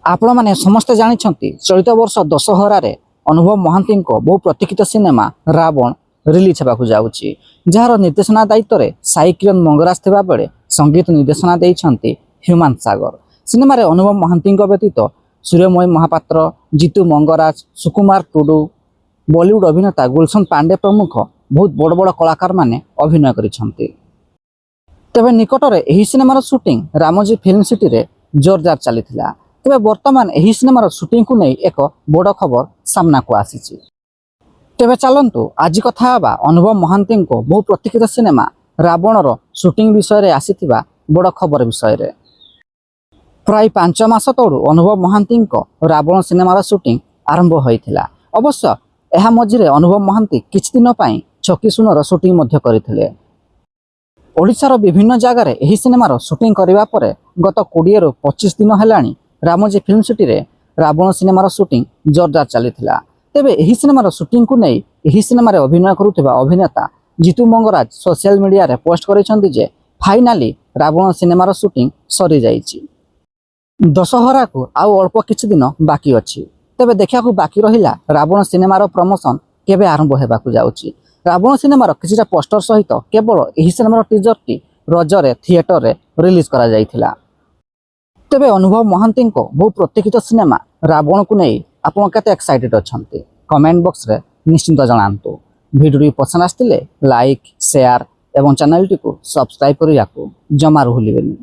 आपण मैंने समस्ते जानी चलित वर्ष दशहरार अनुभव महांती बहु प्रतीक्षित सिनेमा रावण रिलीज होगा जाऊँगी जार निर्देशना दायित्व में साई किरण मंगराज थिबा बेले संगीत निर्देशना देइछंती ह्यूमान सागर। सिनेमा अनुभव महांती व्यतीत सूर्यमयी महापात्र, जीतू मंगराज, सुकुमार टुडू, बॉलीवुड अभिनेता गुलशन पांडे प्रमुख बहुत बड़ बड़ कलाकार माने अभिनय करिछंती। तेबे निकटरे एही सिनेमार शूटिंग रामोजी फिल्म सिटी रे जोरदार चलीथिला। तेबे वर्तमान एही सिनेमार शूटिंग को नहीं एक बड़ खबर सामना को आसीची। तेबे चलंतु आज कथा हबा अनुभव महांती बहु प्रतीक्षित सिनेमा रावणर शूटिंग विषय रे आसीथिबा बड़ खबर विषय रे। प्राय 5 मास तळु अनुभव महांती रावण सिनेमार शूटिंग आरंभ होइथिला। अवश्य एहा मझिरे अनुभव महांती किछि दिन पई छकी सुनर शूटिंग मध्य करिथिले। ओडिशार विभिन्न जगार एही सिनेमार शूटिंग करिबा परे गत 20 रु 25 दिन हेलाणी रामोजी फिल्म सिटी रे रावण सिनेमार शूटिंग जोरदार चलीथिला। तेबे एही सिनेमार शूटिंग को नहीं एही सिनेमार अभिनय करुथिबा अभिनेता जीतू मंगराज सोशल मीडिया रे पोस्ट करिसेंती जे फाइनाली रावण सिनेमार शूटिंग सरी जाइछि। दशहरा को आउ अल्प किछि दिन बाकी अछि। तेबे देखा बाकी रहिला रावण सिनेमार प्रमोशन केबे आरंभ हेबाकु जाउछि। रावण सिनेमार किछिटा पोस्टर सहित केवल एही सिनेमार टीजर टी रजरे थिएटर रे रिलीज करा जाइथिला। तेबे अनुभव महांती बहु प्रतीक्षित सिनेमा रावण को नहीं आपण केते एक्साइटेड अछंती कमेंट बॉक्स रे निश्चिंत जणांतु। वीडियो पसंद आस्तिले लाइक शेयर एवं चैनल टी को सब्सक्राइब करियाकु जमा भूलिबेनी।